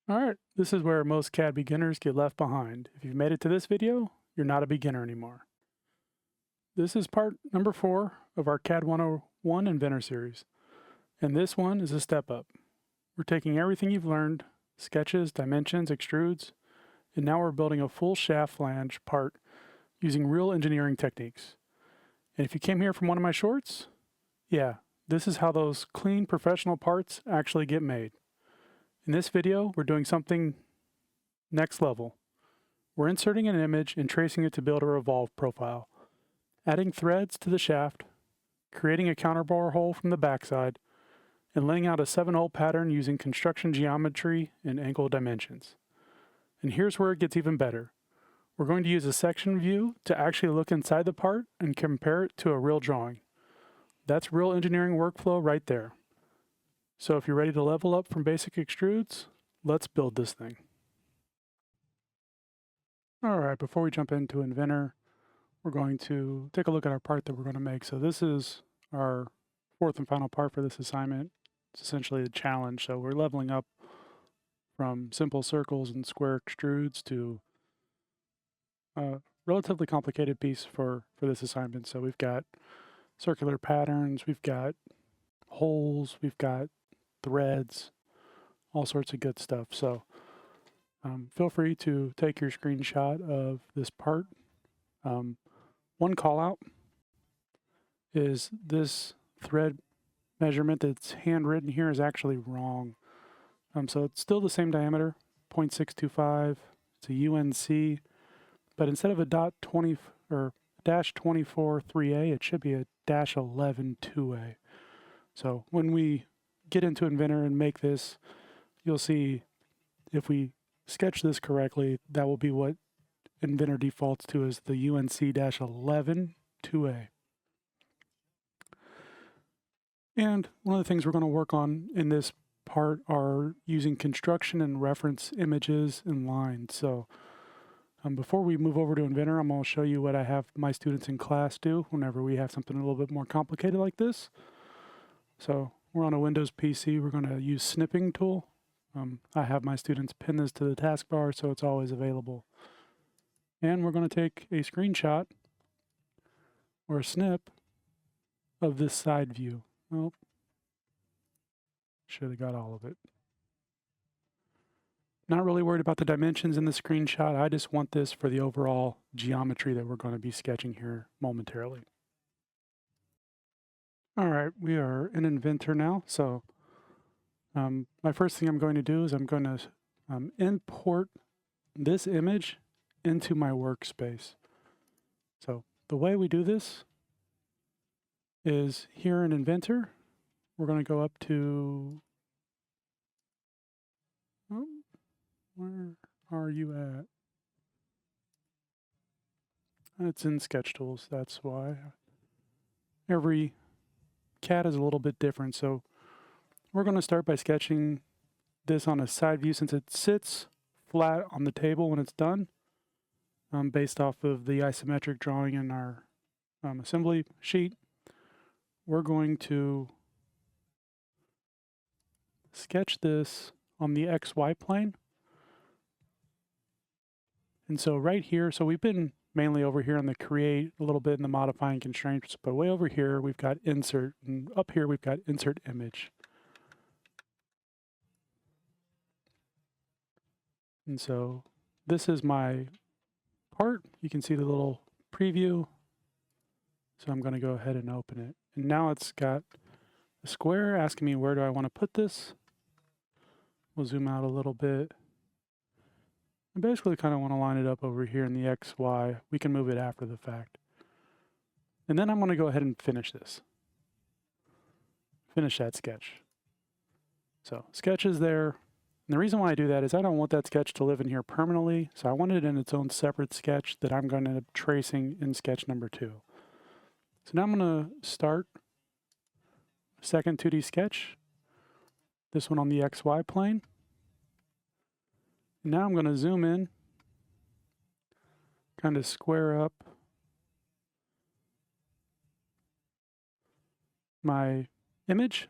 Alright, this is where most CAD beginners get left behind. If you've made it to this video, you're not a beginner anymore. This is part number 4 of our CAD 101 Inventor series, and this one is a step up. We're taking everything you've learned, sketches, dimensions, extrudes, and now we're building a full shaft flange part using real engineering techniques. And if you came here from one of my shorts, yeah, this is how those clean professional parts actually get made. In this video, we're doing something next level. We're inserting an image and tracing it to build a revolve profile, adding threads to the shaft, creating a counterbore hole from the backside, and laying out a 7-hole pattern using construction geometry and angle dimensions. And here's where it gets even better. We're going to use a section view to actually look inside the part and compare it to a real drawing. That's real engineering workflow right there. So if you're ready to level up from basic extrudes, let's build this thing. All right, before we jump into Inventor, we're going to take a look at our part that we're going to make. So this is our fourth and final part for this assignment. It's essentially a challenge. So we're leveling up from simple circles and square extrudes to a relatively complicated piece for this assignment. So we've got circular patterns, we've got holes, we've got threads, all sorts of good stuff. So feel free to take your screenshot of this part. One call out is this thread measurement that's handwritten here is actually wrong. So it's still the same diameter, 0.625. It's a UNC, but instead of a .20 or -24 3A, it should be a -11 2A. So when we get into Inventor and make this, you'll see if we sketch this correctly, that will be what Inventor defaults to as the UNC-11 2A. And one of the things we're going to work on in this part are using construction and reference images and lines. So before we move over to Inventor, I'm going to show you what I have my students in class do whenever we have something a little bit more complicated like this. So we're on a Windows PC. We're going to use snipping tool. I have my students pin this to the taskbar so it's always available. And we're going to take a screenshot or a snip of this side view. Oh, should have got all of it. Not really worried about the dimensions in the screenshot. I just want this for the overall geometry that we're going to be sketching here momentarily. All right, we are in Inventor now. So my first thing I'm going to do is I'm going to import this image into my workspace. So the way we do this is here in Inventor, we're going to go up to, where are you at? It's in Sketch Tools, that's why. Every CAD is a little bit different, so we're going to start by sketching this on a side view since it sits flat on the table when it's done, based off of the isometric drawing in our assembly sheet. We're going to sketch this on the XY plane. And so right here, so we've been mainly over here on the create, a little bit in the modifying constraints, but way over here we've got insert, and up here we've got insert image. And so this is my part. You can see the little preview. So I'm going to go ahead and open it. And now it's got a square asking me where do I want to put this. We'll zoom out a little bit. I basically kind of want to line it up over here in the XY. We can move it after the fact. And then I'm going to go ahead and finish this. Finish that sketch. So sketch is there. And the reason why I do that is I don't want that sketch to live in here permanently. So I want it in its own separate sketch that I'm going to end up tracing in sketch number 2. So now I'm going to start a second 2D sketch. This one on the XY plane. Now I'm going to zoom in, kind of square up my image,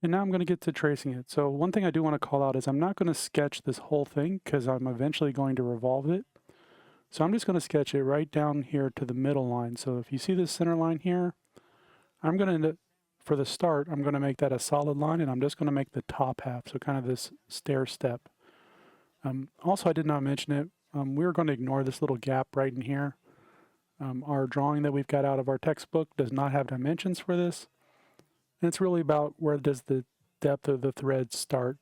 And now I'm going to get to tracing it. So one thing I do want to call out is I'm not going to sketch this whole thing because I'm eventually going to revolve it. So I'm just going to sketch it right down here to the middle line. So if you see this center line here, I'm going to, for the start, I'm going to make that a solid line, and I'm just going to make the top half, so kind of this stair step. Also, I did not mention it. We're going to ignore this little gap right in here. Our drawing that we've got out of our textbook does not have dimensions for this. And it's really about where does the depth of the thread start.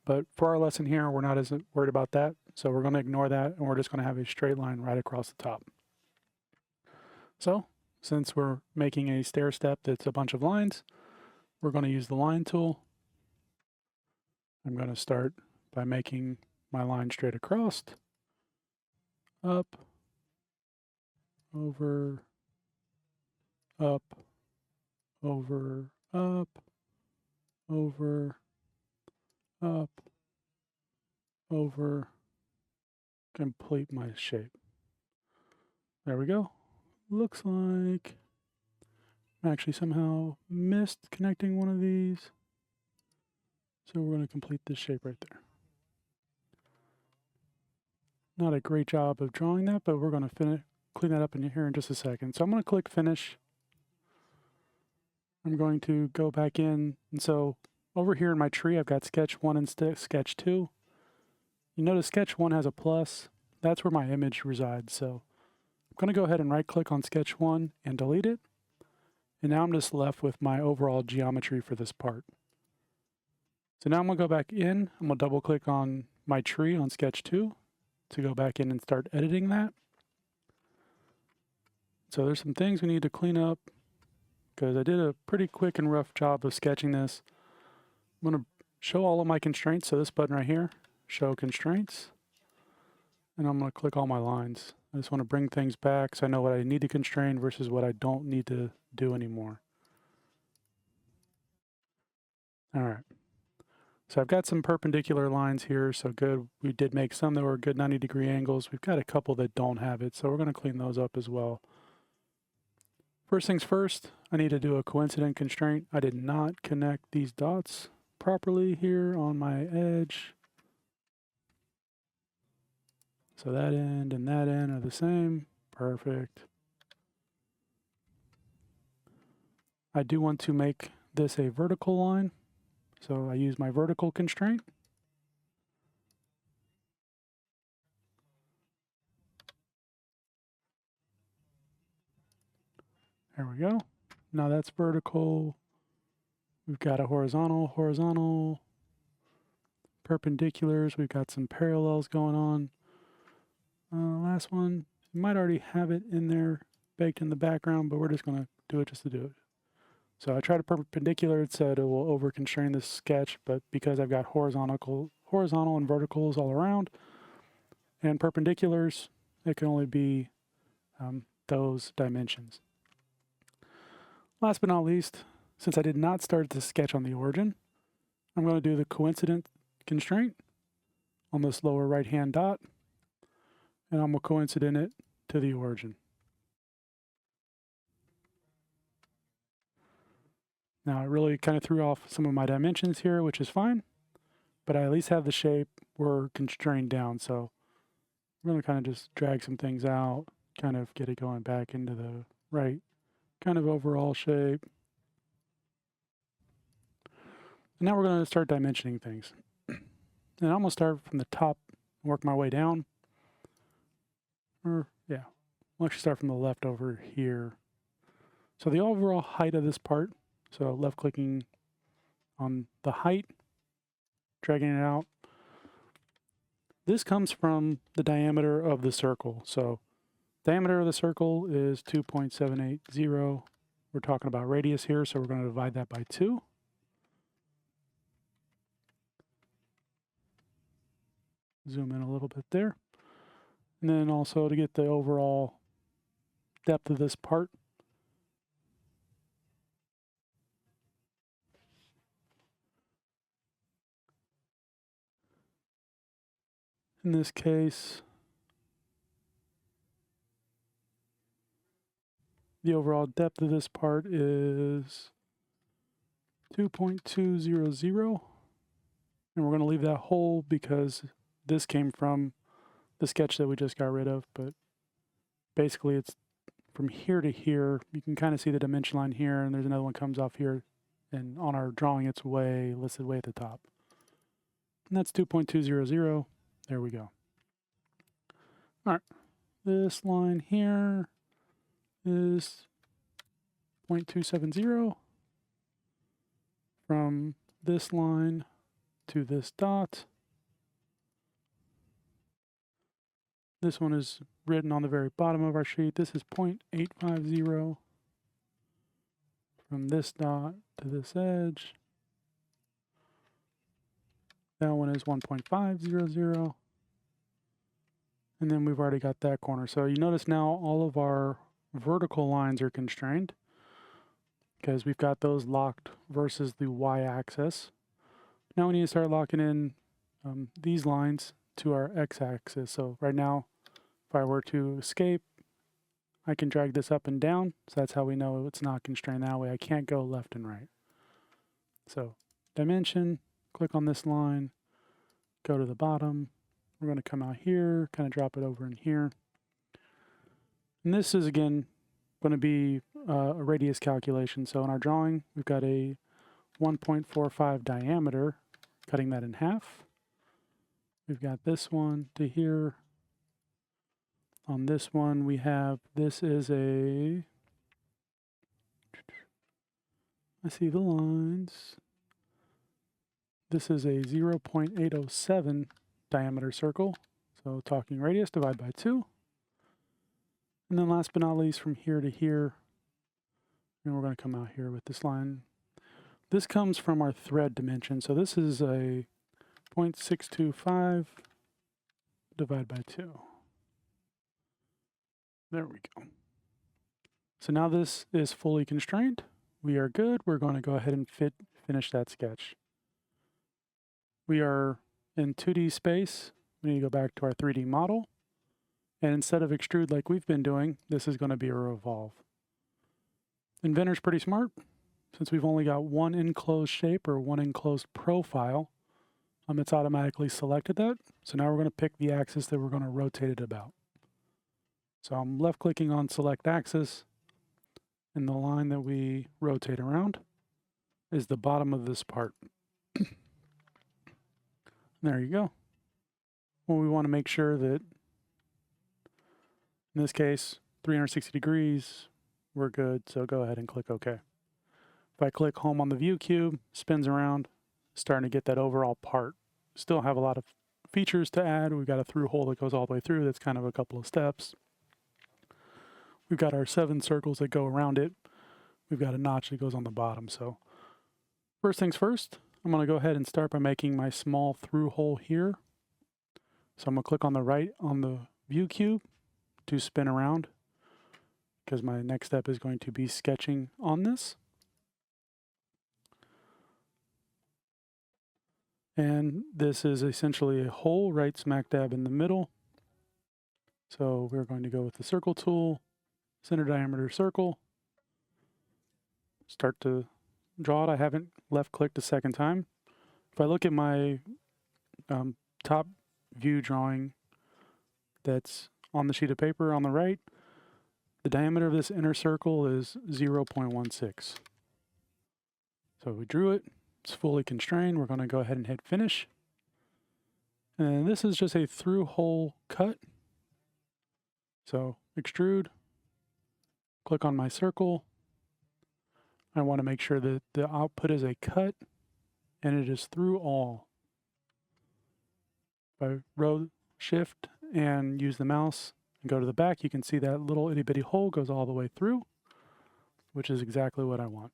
But for our lesson here, we're not as worried about that. So we're going to ignore that, and we're just going to have a straight line right across the top. So since we're making a stair step that's a bunch of lines, we're going to use the line tool. I'm going to start by making my line straight across, up, over, up, over, up, over, up, over, complete my shape. There we go. Looks like I actually somehow missed connecting one of these. So we're going to complete this shape right there. Not a great job of drawing that, but we're going to clean that up in here in just a second. So I'm going to click finish. I'm going to go back in, and so over here in my tree I've got sketch 1 and sketch 2. You notice sketch 1 has a plus. That's where my image resides. So I'm going to go ahead and right click on sketch 1 and delete it. And now I'm just left with my overall geometry for this part. So now I'm going to go back in. I'm going to double click on my tree on sketch 2 to go back in and start editing that. So there's some things we need to clean up because I did a pretty quick and rough job of sketching this. I'm going to show all of my constraints. So this button right here, show constraints. And I'm going to click all my lines. I just want to bring things back so I know what I need to constrain versus what I don't need to do anymore. All right. So I've got some perpendicular lines here, so good. We did make some that were good 90-degree angles. We've got a couple that don't have it, so we're going to clean those up as well. First things first, I need to do a coincident constraint. I did not connect these dots properly here on my edge. So that end and that end are the same. Perfect. I do want to make this a vertical line. So I use my vertical constraint. There we go. Now that's vertical. We've got a horizontal, perpendiculars. We've got some parallels going on. Last one, you might already have it in there baked in the background, but we're just going to do it just to do it. So I tried a perpendicular, it said it will over constrain this sketch, but because I've got horizontal and verticals all around and perpendiculars, it can only be those dimensions. Last but not least, since I did not start the sketch on the origin, I'm going to do the coincident constraint on this lower right-hand dot, and I'm going to coincident it to the origin. Now it really kind of threw off some of my dimensions here, which is fine, but I at least have the shape we're constrained down, so I'm going to kind of just drag some things out, kind of get it going back into the right kind of overall shape. And now we're going to start dimensioning things. And I'm going to start from the top and work my way down. Or, yeah, I'll actually start from the left over here. So the overall height of this part, so left clicking on the height, dragging it out. This comes from the diameter of the circle. So diameter of the circle is 2.780. We're talking about radius here, so we're going to divide that by 2. Zoom in a little bit there. And then also to get the overall depth of this part, in this case, the overall depth of this part is 2.200. And we're going to leave that hole because this came from the sketch that we just got rid of. But basically it's from here to here. You can kind of see the dimension line here, and there's another one comes off here. And on our drawing, it's listed way at the top. And that's 2.200. There we go. All right. This line here is 0.270 from this line to this dot. This one is written on the very bottom of our sheet. This is 0.850 from this dot to this edge. That one is 1.500. And then we've already got that corner. So you notice now all of our vertical lines are constrained because we've got those locked versus the y-axis. Now we need to start locking in these lines to our x-axis. So right now, if I were to escape, I can drag this up and down. So that's how we know it's not constrained that way. I can't go left and right. So dimension, click on this line, go to the bottom. We're going to come out here, kind of drop it over in here. And this is, again, going to be a radius calculation. So in our drawing, we've got a 1.45 diameter, cutting that in half. We've got this one to here. On this one, we have, this is a, I see the lines. This is a 0.807 diameter circle. So talking radius, divide by 2. And then last but not least, from here to here, and we're going to come out here with this line. This comes from our thread dimension. So this is a 0.625 divided by 2. There we go. So now this is fully constrained. We are good. We're going to go ahead and finish that sketch. We are in 2D space. We need to go back to our 3D model. And instead of extrude like we've been doing, this is going to be a revolve. Inventor's pretty smart. Since we've only got one enclosed shape or one enclosed profile, it's automatically selected that. So now we're going to pick the axis that we're going to rotate it about. So I'm left clicking on select axis, and the line that we rotate around is the bottom of this part. There you go. Well, we want to make sure that, in this case, 360 degrees, we're good, so go ahead and click OK. If I click home on the view cube, spins around, starting to get that overall part. Still have a lot of features to add. We've got a through hole that goes all the way through. That's kind of a couple of steps. We've got our 7 circles that go around it. We've got a notch that goes on the bottom. So first things first, I'm going to go ahead and start by making my small through hole here. So I'm going to click on the right on the view cube to spin around because my next step is going to be sketching on this. And this is essentially a hole right smack dab in the middle. So we're going to go with the circle tool, center diameter circle, start to draw it. I haven't left clicked a second time. If I look at my top view drawing that's on the sheet of paper on the right, the diameter of this inner circle is 0.16. So we drew it. It's fully constrained. We're going to go ahead and hit finish. And this is just a through hole cut. So extrude, click on my circle. I want to make sure that the output is a cut and it is through all. If I row shift and use the mouse and go to the back, you can see that little itty bitty hole goes all the way through, which is exactly what I want.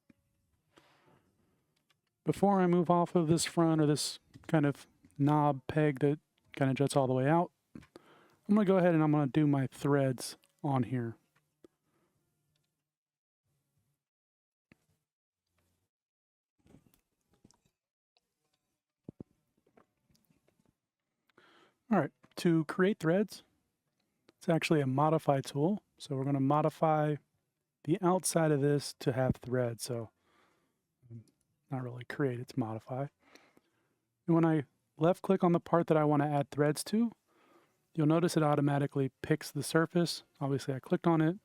Before I move off of this front or this kind of knob peg that kind of juts all the way out, I'm going to go ahead and I'm going to do my threads on here. All right, to create threads, it's actually a modify tool. So we're going to modify the outside of this to have threads. So not really create, it's modify. And when I left click on the part that I want to add threads to, you'll notice it automatically picks the surface. Obviously I clicked on it.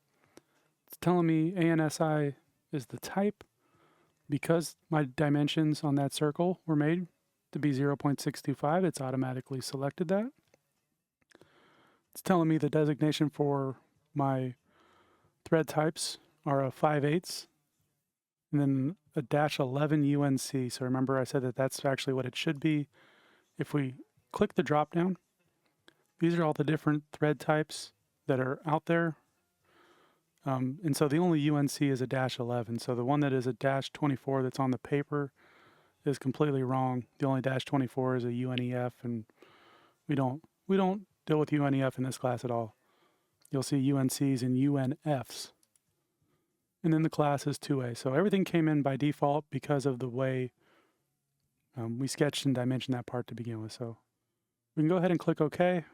It's telling me ANSI is the type. Because my dimensions on that circle were made to be 0.625, it's automatically selected that. It's telling me the designation for my thread types are a 5/8 and then a -11 UNC. So remember I said that that's actually what it should be. If we click the drop down, these are all the different thread types that are out there. And so the only UNC is a -11. So the one that is a -24 that's on the paper is completely wrong. The only -24 is a UNEF, and we don't deal with UNEF in this class at all. You'll see UNCs and UNFs. And then the class is 2A. So everything came in by default because of the way we sketched and dimensioned that part to begin with. So we can go ahead and click OK.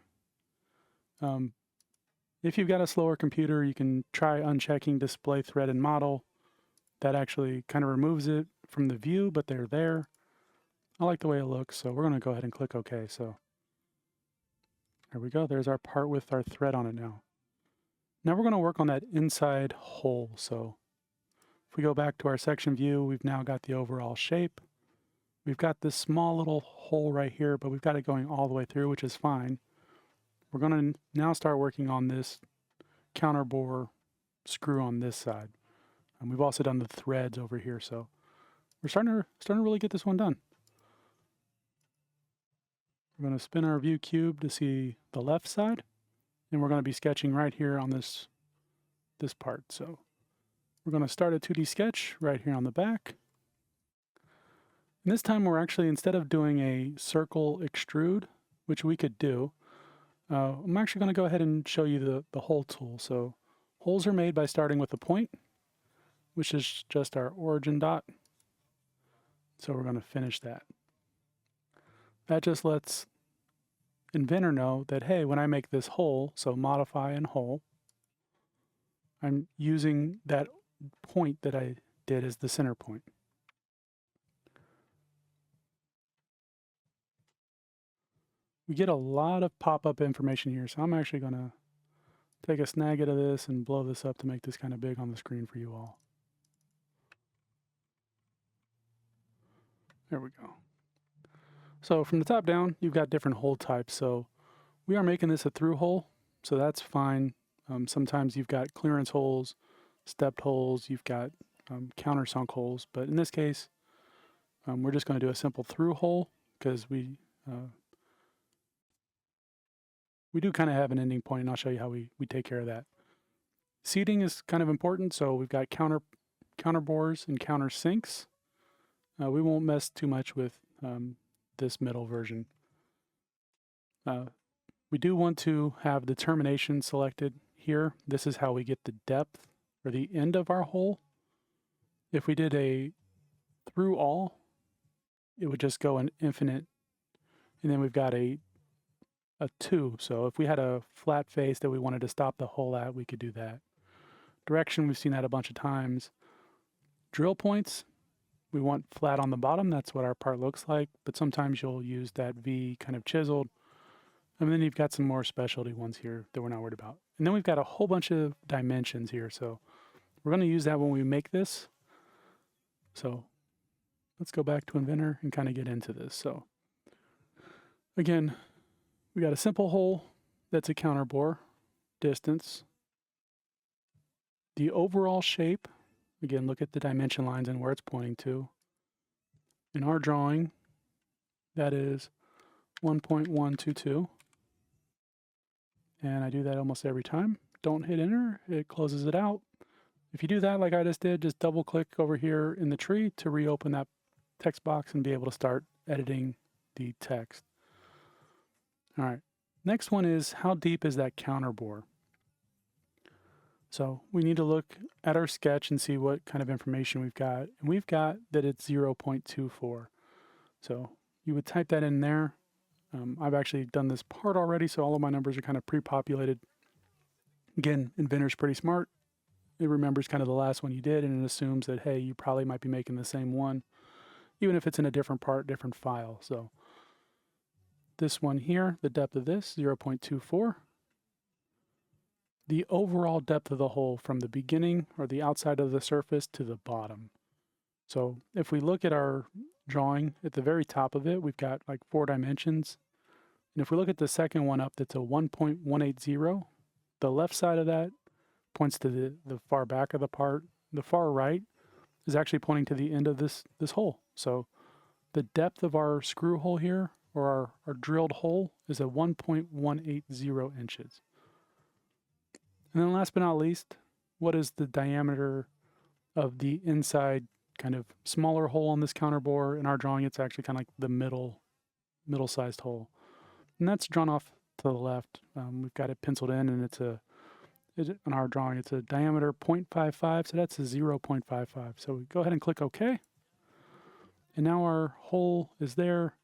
If you've got a slower computer, you can try unchecking display thread and model. That actually kind of removes it from the view, but they're there. I like the way it looks, so we're going to go ahead and click OK. So there we go. There's our part with our thread on it now. Now we're going to work on that inside hole. So if we go back to our section view, we've now got the overall shape. We've got this small little hole right here, but we've got it going all the way through, which is fine. We're going to now start working on this counterbore screw on this side. And we've also done the threads over here, so we're starting to really get this one done. We're going to spin our view cube to see the left side, and we're going to be sketching right here on this part. So we're going to start a 2D sketch right here on the back. And this time we're actually, instead of doing a circle extrude, which we could do, I'm actually going to go ahead and show you the hole tool. So holes are made by starting with a point, which is just our origin dot. So we're going to finish that. That just lets Inventor know that, hey, when I make this hole, so modify and hole, I'm using that point that I did as the center point. We get a lot of pop-up information here, so I'm actually going to take a snag out of this and blow this up to make this kind of big on the screen for you all. There we go. So from the top down, you've got different hole types. So we are making this a through hole, so that's fine. Sometimes you've got clearance holes, stepped holes, you've got countersunk holes, but in this case, we're just going to do a simple through hole because we do kind of have an ending point, and I'll show you how we take care of that. Seating is kind of important, so we've got counterbores and countersinks. We won't mess too much with this middle version. We do want to have the termination selected here. This is how we get the depth or the end of our hole. If we did a through all, it would just go an infinite, and then we've got a 2. So if we had a flat face that we wanted to stop the hole at, we could do that. Direction, we've seen that a bunch of times. Drill points, we want flat on the bottom. That's what our part looks like. But sometimes you'll use that V kind of chiseled. And then you've got some more specialty ones here that we're not worried about. And then we've got a whole bunch of dimensions here. So we're going to use that when we make this. So let's go back to Inventor and kind of get into this. So again, we got a simple hole that's a counterbore distance. The overall shape, again, look at the dimension lines and where it's pointing to. In our drawing, that is 1.122. And I do that almost every time. Don't hit enter, it closes it out. If you do that like I just did, just double click over here in the tree to reopen that text box and be able to start editing the text. All right, next one is how deep is that counterbore? So we need to look at our sketch and see what kind of information we've got. And we've got that it's 0.24. So you would type that in there. I've actually done this part already, so all of my numbers are kind of pre-populated. Again, Inventor's pretty smart. It remembers kind of the last one you did, and it assumes that, hey, you probably might be making the same one. even if it's in a different part, different file. So this one here, the depth of this, 0.24. The overall depth of the hole from the beginning or the outside of the surface to the bottom. So if we look at our drawing, at the very top of it, we've got like 4 dimensions. And if we look at the second one up, that's a 1.180. The left side of that points to the far back of the part. The far right is actually pointing to the end of this hole. So the depth of our screw hole here, or our drilled hole, is a 1.180 inches. And then last but not least, what is the diameter of the inside kind of smaller hole on this counterbore? In our drawing, it's actually kind of like the middle-sized hole. And that's drawn off to the left. We've got it penciled in, and on our drawing, it's a diameter 0.55, so that's a 0.55. So we go ahead and click OK. And now our hole is there.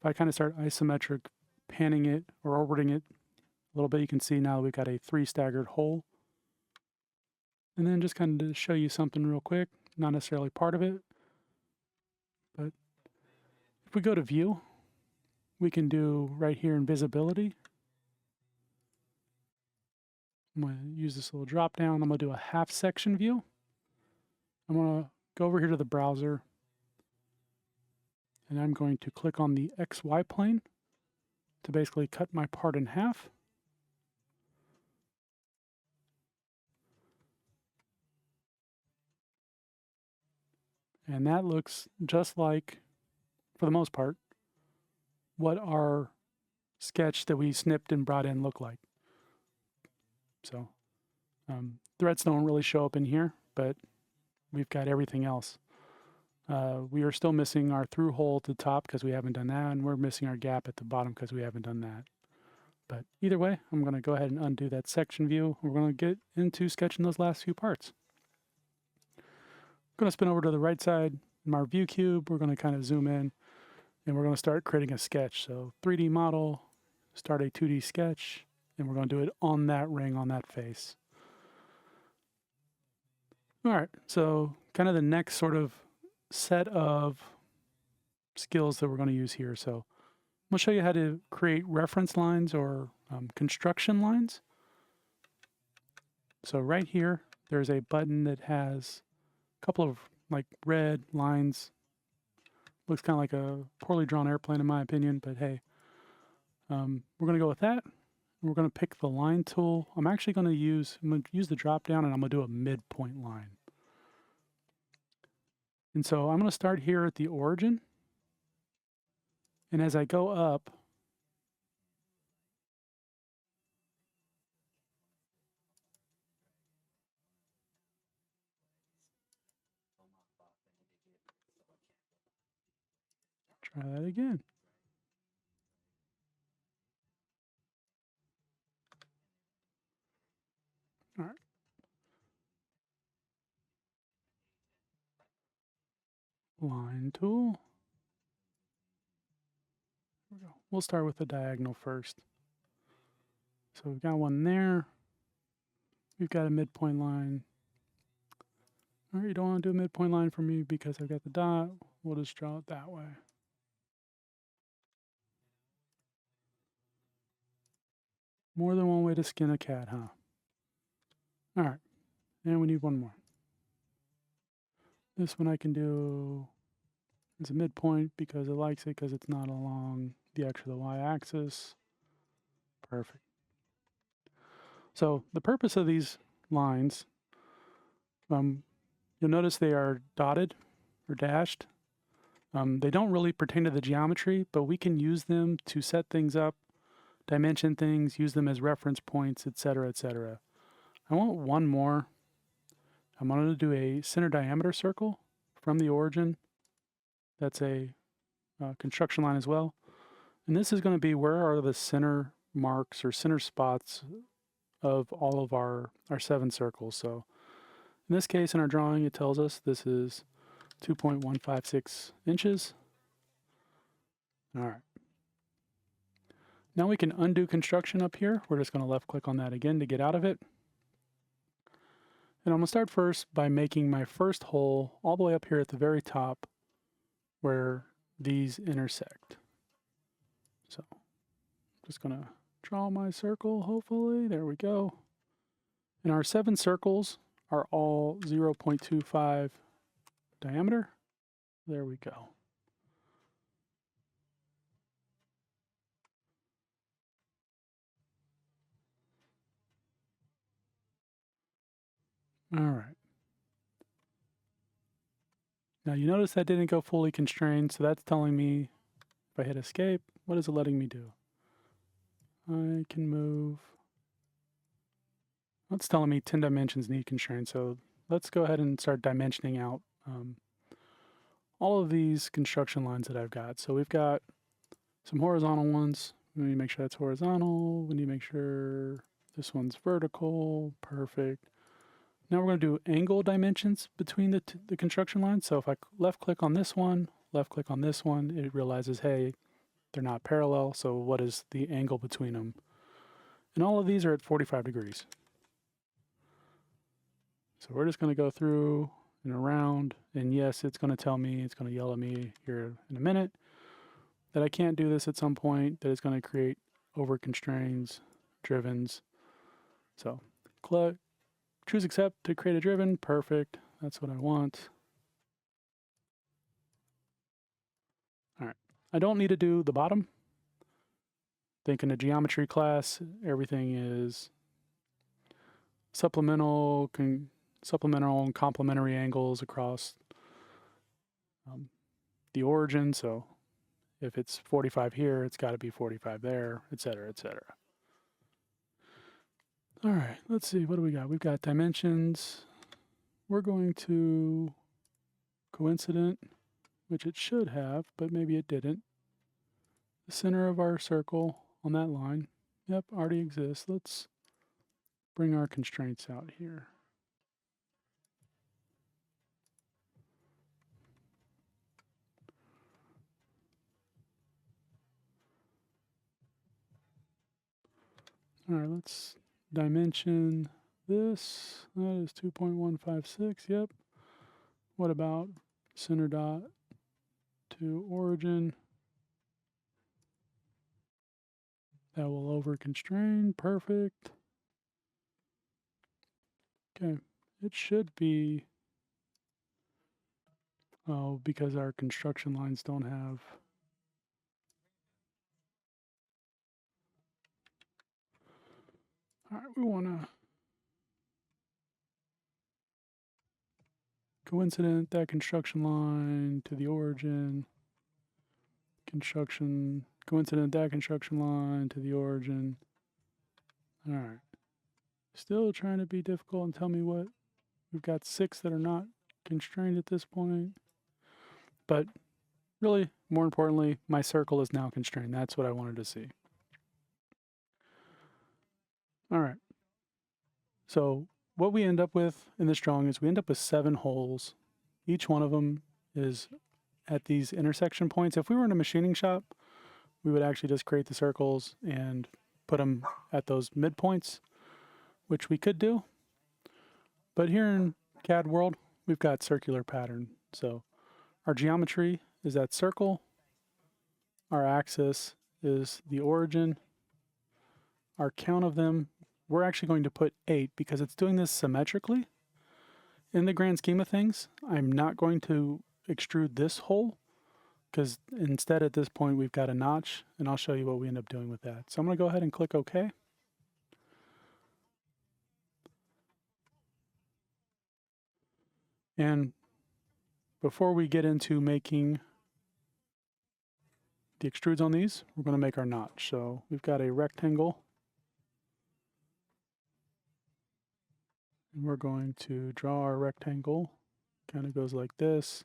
If I kind of start isometric panning it or orbiting it a little bit, you can see now we've got a 3 staggered hole. And then just kind of to show you something real quick, not necessarily part of it, but if we go to view, we can do right here in visibility. I'm going to use this little drop down. I'm going to do a half section view. I'm going to go over here to the browser, and I'm going to click on the XY plane to basically cut my part in half. And that looks just like, for the most part, what our sketch that we snipped and brought in looked like. So threads don't really show up in here, but we've got everything else. We are still missing our through hole at the top because we haven't done that, and we're missing our gap at the bottom because we haven't done that. But either way, I'm going to go ahead and undo that section view. We're going to get into sketching those last few parts. I'm going to spin over to the right side in our view cube. We're going to kind of zoom in, and we're going to start creating a sketch. So 3D model, start a 2D sketch, and we're going to do it on that ring, on that face. All right, so kind of the next sort of set of skills that we're going to use here. So I'm going to show you how to create reference lines or construction lines. So right here, there's a button that has a couple of like red lines. Looks kind of like a poorly drawn airplane in my opinion, but hey, we're going to go with that. We're going to pick the line tool. I'm going to use the drop down, and I'm going to do a midpoint line. And so I'm going to start here at the origin. And as I go up, try that again. All right. Line tool. Here we go. We'll start with the diagonal first. So we've got one there. We've got a midpoint line. All right, you don't want to do a midpoint line for me because I've got the dot. We'll just draw it that way. More than one way to skin a cat, huh? All right, and we need one more. This one I can do as a midpoint because it likes it because it's not along the X or the Y axis. Perfect. So the purpose of these lines, you'll notice they are dotted or dashed. They don't really pertain to the geometry, but we can use them to set things up, dimension things, use them as reference points, etc., etc. I want one more. I'm going to do a center diameter circle from the origin. That's a construction line as well. And this is going to be where are the center marks or center spots of all of our 7 circles. So in this case, in our drawing, it tells us this is 2.156 inches. All right. Now we can undo construction up here. We're just going to left click on that again to get out of it. And I'm going to start first by making my first hole all the way up here at the very top where these intersect. So I'm just going to draw my circle, hopefully. There we go. And our 7 circles are all 0.25 diameter. There we go. All right. Now you notice that didn't go fully constrained, so that's telling me if I hit escape, what is it letting me do? I can move. It's telling me 10 dimensions need constraint, so let's go ahead and start dimensioning out all of these construction lines that I've got. So we've got some horizontal ones. We need to make sure that's horizontal. We need to make sure this one's vertical. Perfect. Now we're going to do angle dimensions between the construction lines. So if I left click on this one, left click on this one, it realizes, hey, they're not parallel. So what is the angle between them? And all of these are at 45 degrees. So we're just going to go through and around. And yes, it's going to tell me, it's going to yell at me here in a minute that I can't do this at some point, that it's going to create over constraints, drivens. So click. Choose accept to create a driven. Perfect. That's what I want. All right. I don't need to do the bottom. Think in a geometry class, everything is supplemental and complementary angles across the origin. So if it's 45 here, it's got to be 45 there, etc., etc. All right, let's see, what do we got? We've got dimensions. We're going to coincident, which it should have, but maybe it didn't. The center of our circle on that line, yep, already exists. Let's bring our constraints out here. All right, let's dimension this. That is 2.156, yep. What about center dot to origin? That will over constrain, perfect. Okay, it should be, oh, because our construction lines don't have, all right, we want to coincident that construction line to the origin, coincident that construction line to the origin. All right, still trying to be difficult and tell me what, we've got 6 that are not constrained at this point, but really, more importantly, my circle is now constrained. That's what I wanted to see. All right. So what we end up with in this drawing is we end up with 7 holes. Each one of them is at these intersection points. If we were in a machining shop, we would actually just create the circles and put them at those midpoints, which we could do. But here in CAD world, we've got circular pattern. So our geometry is that circle. Our axis is the origin. Our count of them, we're actually going to put 8 because it's doing this symmetrically. In the grand scheme of things, I'm not going to extrude this hole because instead at this point we've got a notch, and I'll show you what we end up doing with that. So I'm going to go ahead and click OK. And before we get into making the extrudes on these, we're going to make our notch. So we've got a rectangle, and we're going to draw our rectangle. Kind of goes like this.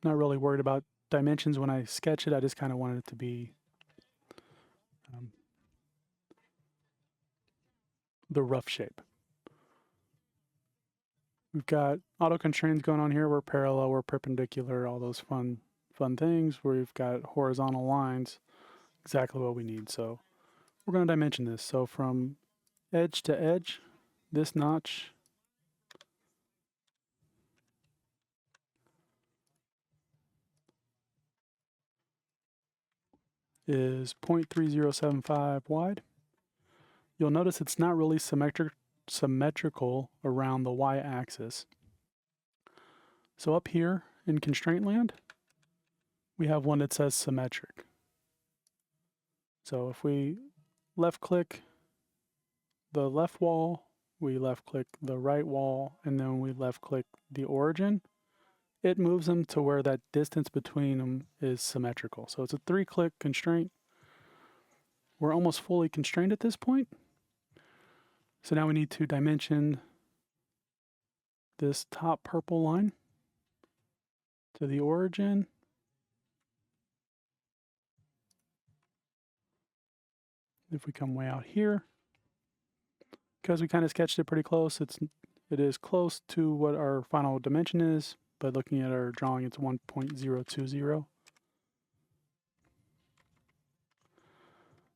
Not really worried about dimensions when I sketch it. I just kind of wanted it to be the rough shape. We've got auto constraints going on here. We're parallel, we're perpendicular, all those fun things. We've got horizontal lines, exactly what we need. So we're going to dimension this. So from edge to edge, this notch is 0.3075 wide. You'll notice it's not really symmetrical around the y-axis. So up here in constraint land, we have one that says symmetric. So if we left click the left wall, we left click the right wall, and then we left click the origin, it moves them to where that distance between them is symmetrical. So it's a 3-click constraint. We're almost fully constrained at this point. So now we need to dimension this top purple line to the origin. If we come way out here, because we kind of sketched it pretty close, it is close to what our final dimension is, but looking at our drawing, it's 1.020.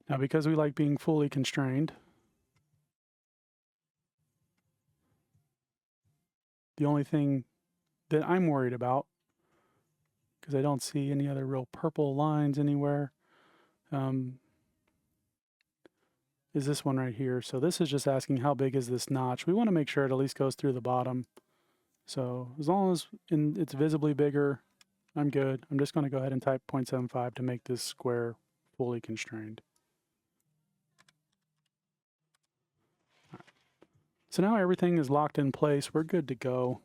Now, because we like being fully constrained, the only thing that I'm worried about, because I don't see any other real purple lines anywhere, is this one right here. So this is just asking how big is this notch. We want to make sure it at least goes through the bottom. So as long as it's visibly bigger, I'm good. I'm just going to go ahead and type 0.75 to make this square fully constrained. Right. So now everything is locked in place. We're good to go.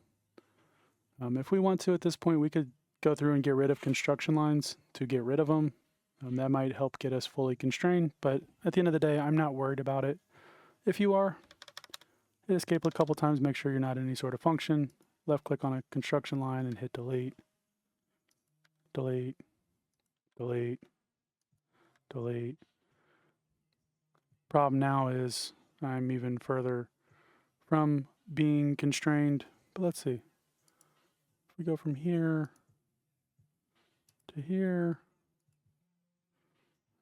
If we want to at this point, we could go through and get rid of construction lines to get rid of them. That might help get us fully constrained, but at the end of the day, I'm not worried about it. If you are, hit escape a couple times, make sure you're not in any sort of function. Left click on a construction line and hit delete. Delete, delete, delete. Problem now is I'm even further from being constrained, but let's see. If we go from here to here,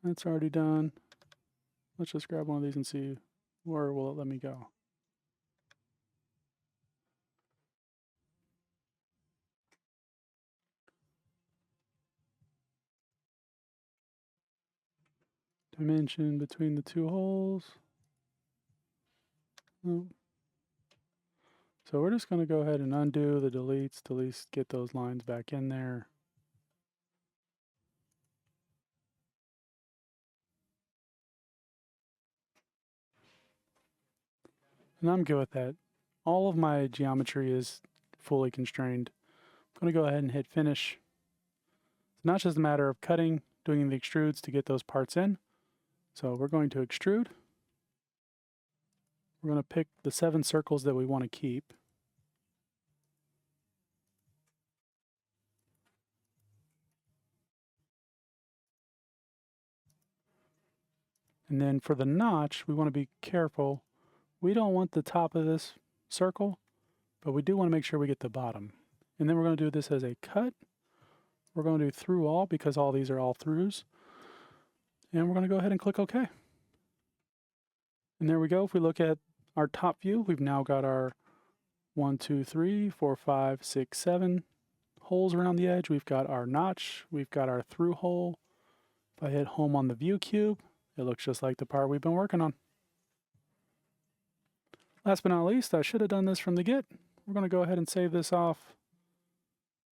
that's already done. Let's just grab one of these and see where will it let me go. Dimension between the two holes. Oh. So we're just going to go ahead and undo the deletes to at least get those lines back in there. And I'm good with that. All of my geometry is fully constrained. I'm going to go ahead and hit finish. It's not just a matter of cutting, doing the extrudes to get those parts in. So we're going to extrude. We're going to pick the 7 circles that we want to keep. And then for the notch, we want to be careful. We don't want the top of this circle, but we do want to make sure we get the bottom. And then we're going to do this as a cut. We're going to do through all because all these are all throughs. And we're going to go ahead and click OK. And there we go. If we look at our top view, we've now got our 1, 2, 3, 4, 5, 6, 7 holes around the edge. We've got our notch. We've got our through hole. If I hit home on the view cube, it looks just like the part we've been working on. Last but not least, I should have done this from the get. We're going to go ahead and save this off.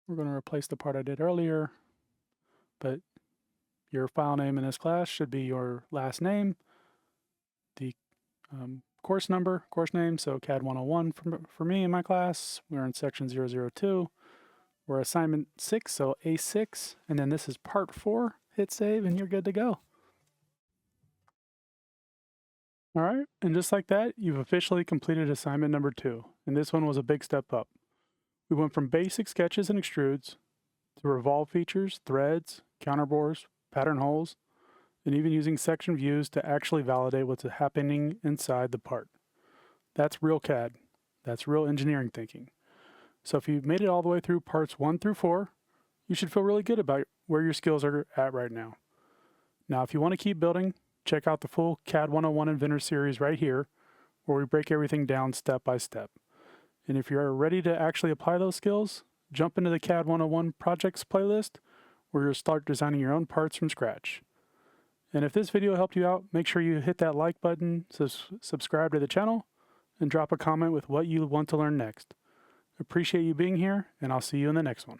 We're going to replace the part I did earlier, but your file name in this class should be your last name, the course number, course name, so CAD 101 for me in my class. We're in section 002. We're assignment 6, so A6, and then this is part 4. Hit save and you're good to go. All right, and just like that, you've officially completed assignment number 2, and this one was a big step up. We went from basic sketches and extrudes to revolve features, threads, counterbores, pattern holes, and even using section views to actually validate what's happening inside the part. That's real CAD. That's real engineering thinking. So if you've made it all the way through parts 1 through 4, you should feel really good about where your skills are at right now. Now, if you want to keep building, check out the full CAD 101 Inventor series right here, where we break everything down step by step. And if you're ready to actually apply those skills, jump into the CAD 101 projects playlist, where you'll start designing your own parts from scratch. And if this video helped you out, make sure you hit that like button, subscribe to the channel, and drop a comment with what you want to learn next. Appreciate you being here, and I'll see you in the next one.